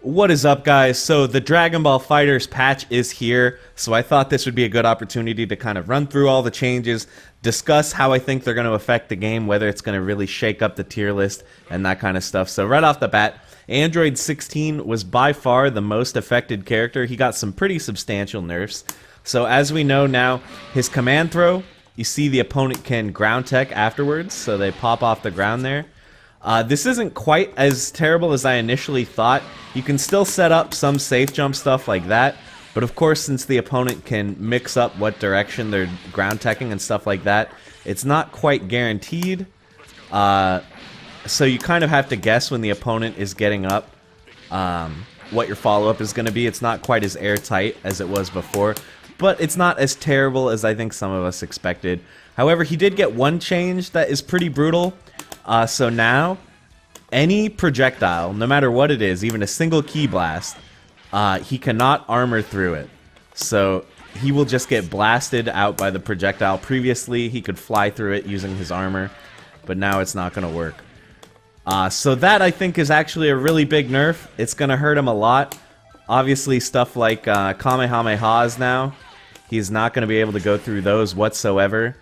What is up, guys? So the Dragon Ball FighterZ patch is here, so I thought this would be a good opportunity to kind of run through all the changes, discuss how I think they're going to affect the game, whether it's going to really shake up the tier list and that kind of stuff. So right off the bat, Android 16 was by far the most affected character. He got some pretty substantial nerfs. So as we know now, his command throw, you see the opponent can ground tech afterwards, so they pop off the ground there. This isn't quite as terrible as I initially thought. You can still set up some safe jump stuff like that, but of course, since the opponent can mix up what direction they're ground teching and stuff like that, it's not quite guaranteed. So you kind of have to guess when the opponent is getting up what your follow-up is going to be. It's not quite as airtight as it was before, but it's not as terrible as I think some of us expected. However, he did get one change that is pretty brutal. So now, any projectile, no matter what it is, even a single ki blast, he cannot armor through it. So he will just get blasted out by the projectile. Previously, he could fly through it using his armor, but now it's not going to work. So that, I think, is actually a really big nerf. It's going to hurt him a lot. Obviously, stuff like Kamehamehas now, he's not going to be able to go through those whatsoever.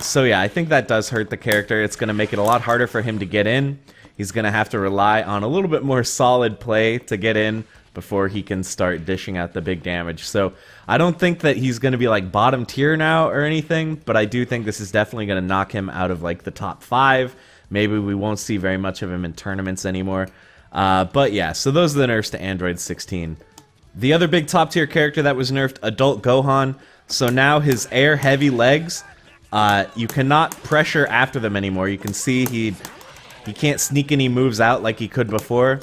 So yeah, I think that does hurt the character. It's going to make it a lot harder for him to get in. He's going to have to rely on a little bit more solid play to get in before he can start dishing out the big damage. So I don't think that he's going to be like bottom tier now or anything, but I do think this is definitely going to knock him out of like the top 5. Maybe we won't see very much of him in tournaments anymore. But yeah, so those are the nerfs to Android 16. The other big top tier character that was nerfed, Adult Gohan. So now his air heavy legs, you cannot pressure after them anymore. You can see he can't sneak any moves out like he could before.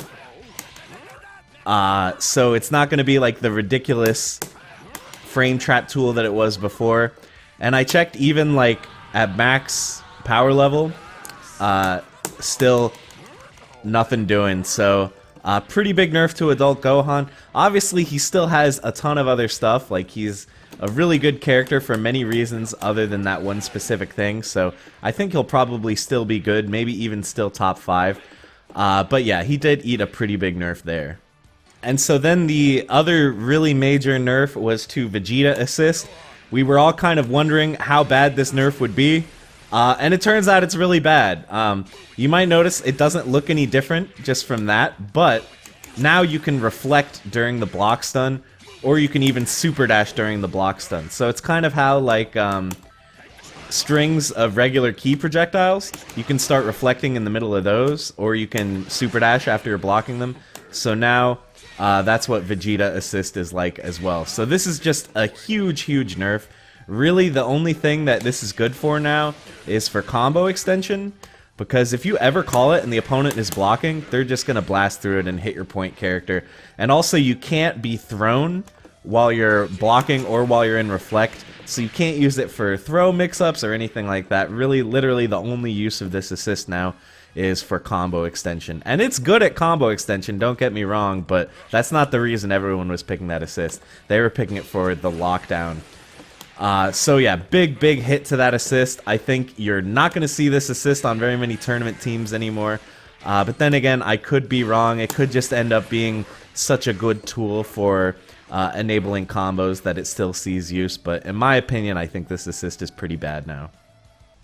So it's not going to be like the ridiculous frame trap tool that it was before. And I checked even like at max power level, still nothing doing. So pretty big nerf to Adult Gohan. Obviously, he still has a ton of other stuff. Like, he's a really good character for many reasons other than that one specific thing. So I think he'll probably still be good, maybe even still top 5. But yeah, he did eat a pretty big nerf there. And so then the other really major nerf was to Vegeta Assist. We were all kind of wondering how bad this nerf would be. And it turns out it's really bad. You might notice it doesn't look any different just from that, but now you can reflect during the block stun, or you can even super dash during the block stun. So it's kind of how like strings of regular ki projectiles, you can start reflecting in the middle of those, or you can super dash after you're blocking them. So now that's what Vegeta Assist is like as well. So this is just a huge nerf. Really, the only thing that this is good for now is for combo extension, because if you ever call it and the opponent is blocking, they're just going to blast through it and hit your point character. And also, you can't be thrown while you're blocking or while you're in reflect, so you can't use it for throw mix-ups or anything like that. Really, literally, the only use of this assist now is for combo extension. And it's good at combo extension, don't get me wrong, but that's not the reason everyone was picking that assist. They were picking it for the lockdown. So yeah, big hit to that assist. I think you're not going to see this assist on very many tournament teams anymore. But then again, I could be wrong. It could just end up being such a good tool for enabling combos that it still sees use. But in my opinion, I think this assist is pretty bad now.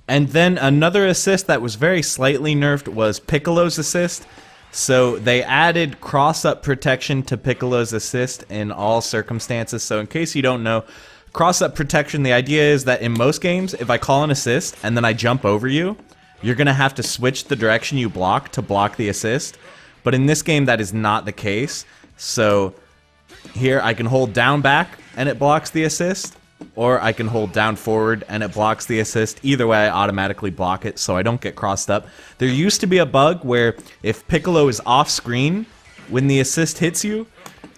And then another assist that was very slightly nerfed was Piccolo's assist. So they added cross-up protection to Piccolo's assist in all circumstances. So in case you don't know, cross-up protection, the idea is that in most games, if I call an assist and then I jump over you, you're going to have to switch the direction you block to block the assist. But in this game, that is not the case. So here I can hold down back and it blocks the assist, or I can hold down forward and it blocks the assist. Either way, I automatically block it so I don't get crossed up. There used to be a bug where if Piccolo is off screen when the assist hits you,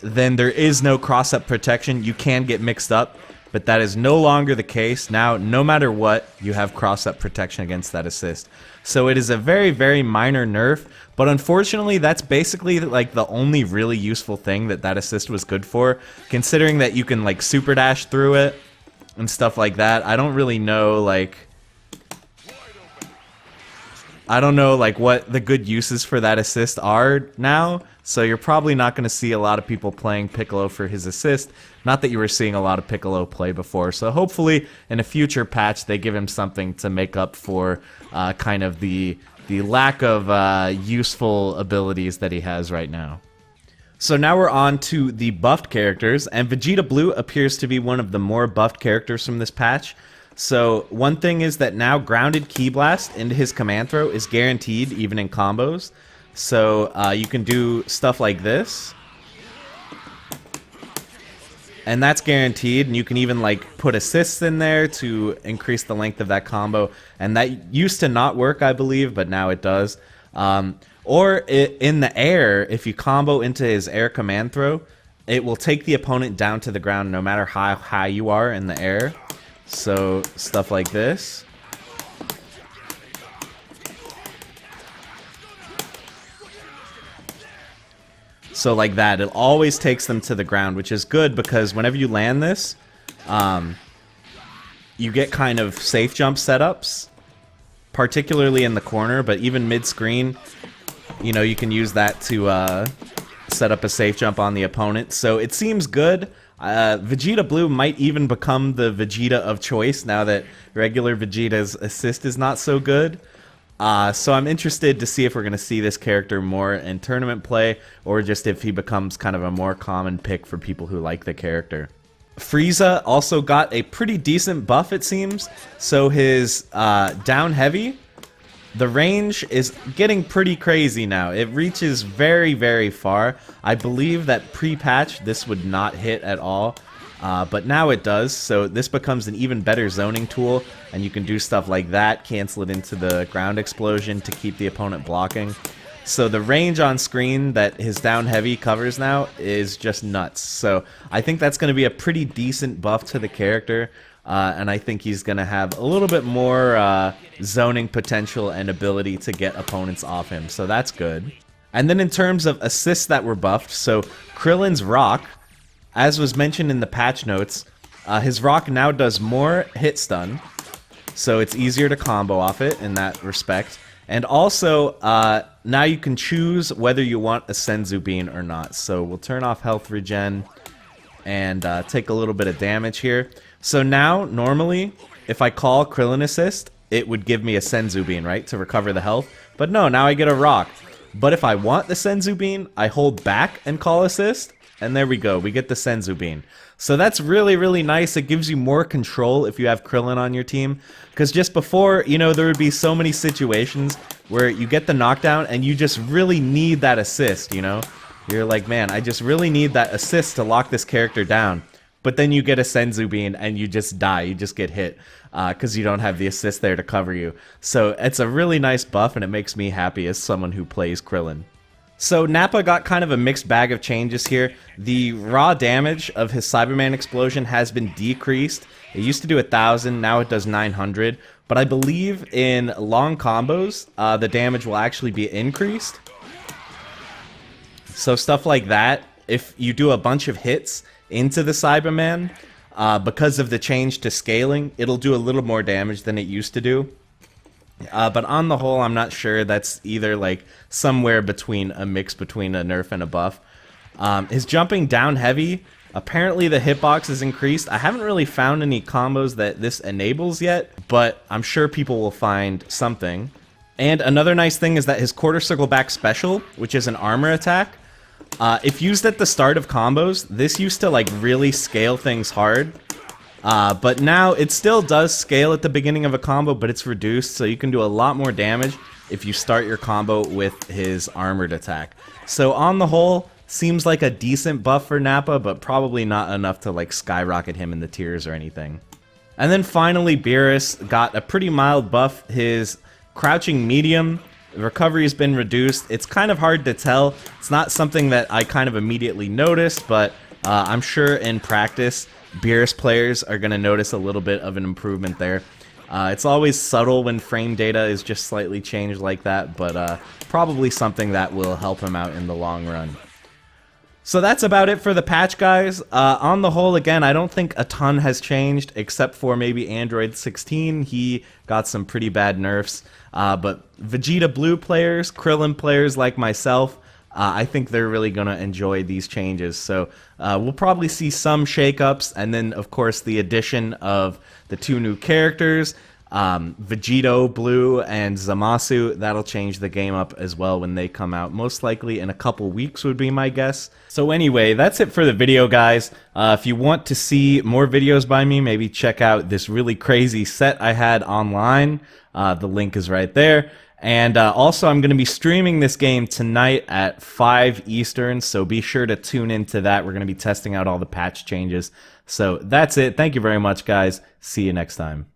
then there is no cross-up protection. You can get mixed up. But that is no longer the case. Now, no matter what, you have cross-up protection against that assist. So it is a very minor nerf, but unfortunately, that's basically like the only really useful thing that that assist was good for, considering that you can like super dash through it and stuff like that. I don't really know like I don't know like what the good uses for that assist are now, so you're probably not going to see a lot of people playing Piccolo for his assist. Not that you were seeing a lot of Piccolo play before, so hopefully in a future patch they give him something to make up for kind of the lack of useful abilities that he has right now. So now we're on to the buffed characters, and Vegeta Blue appears to be one of the more buffed characters from this patch. So one thing is that now grounded Ki Blast into his command throw is guaranteed even in combos. So you can do stuff like this. And that's guaranteed, and you can even like put assists in there to increase the length of that combo. And that used to not work, I believe, but now it does. Or in the air, if you combo into his air command throw, it will take the opponent down to the ground no matter how high you are in the air. So stuff like this. So like that, it always takes them to the ground, which is good because whenever you land this, you get kind of safe jump setups, particularly in the corner, but even mid-screen, you know, you can use that to set up a safe jump on the opponent. So it seems good. Vegeta Blue might even become the Vegeta of choice now that regular Vegeta's assist is not so good. So I'm interested to see if we're going to see this character more in tournament play, or just if he becomes kind of a more common pick for people who like the character. Frieza also got a pretty decent buff, it seems. So his down heavy, the range is getting pretty crazy now. It reaches very, very far. I believe that pre-patch this would not hit at all, but now it does. So this becomes an even better zoning tool, and you can do stuff like that, cancel it into the ground explosion to keep the opponent blocking. So the range on screen that his down heavy covers now is just nuts. So I think that's going to be a pretty decent buff to the character. And I think he's going to have a little bit more zoning potential and ability to get opponents off him. So that's good. And then in terms of assists that were buffed, so Krillin's Rock, as was mentioned in the patch notes, his Rock now does more hit stun. So it's easier to combo off it in that respect. And also, now you can choose whether you want a Senzu Bean or not. So we'll turn off health regen and take a little bit of damage here. So now, normally, if I call Krillin Assist, it would give me a Senzu Bean, right, to recover the health. But no, now I get a Rock. But if I want the Senzu Bean, I hold back and call Assist, and there we go, we get the Senzu Bean. So that's really, really nice. It gives you more control if you have Krillin on your team. Because just before, you know, there would be so many situations where you get the knockdown and you just really need that assist, you know? You're like, man, I just really need that assist to lock this character down. But then you get a Senzu Bean and you just die. You just get hit because you don't have the assist there to cover you. So it's a really nice buff, and it makes me happy as someone who plays Krillin. So Nappa got kind of a mixed bag of changes here. The raw damage of his Cyberman explosion has been decreased. It used to do 1,000, now it does 900. But I believe in long combos, the damage will actually be increased. So stuff like that, if you do a bunch of hits into the Cyberman, because of the change to scaling, it'll do a little more damage than it used to do. But on the whole, I'm not sure. That's either like somewhere between a mix between a nerf and a buff. His jumping down heavy, apparently the hitbox is increased. I haven't really found any combos that this enables yet, but I'm sure people will find something. And another nice thing is that his quarter circle back special, which is an armor attack, if used at the start of combos, this used to like really scale things hard. But now it still does scale at the beginning of a combo, but it's reduced, so you can do a lot more damage if you start your combo with his armored attack. So on the whole, seems like a decent buff for Nappa, but probably not enough to like skyrocket him in the tiers or anything. And then finally, Beerus got a pretty mild buff. His crouching medium recovery has been reduced. It's kind of hard to tell. It's not something that I kind of immediately noticed, but I'm sure in practice, Beerus players are going to notice a little bit of an improvement there. It's always subtle when frame data is just slightly changed like that, but probably something that will help him out in the long run. So that's about it for the patch, guys. On the whole, again, I don't think a ton has changed, except for maybe Android 16. He got some pretty bad nerfs. But Vegeta Blue players, Krillin players like myself, I think they're really going to enjoy these changes. So we'll probably see some shakeups, and then, of course, the addition of the 2 new characters. Vegito Blue and Zamasu, that'll change the game up as well when they come out. Most likely in a couple weeks would be my guess. So anyway, that's it for the video, guys. If you want to see more videos by me, maybe check out this really crazy set I had online. The link is right there. And also, I'm going to be streaming this game tonight at 5 Eastern, so be sure to tune into that. We're going to be testing out all the patch changes. So that's it. Thank you very much, guys. See you next time.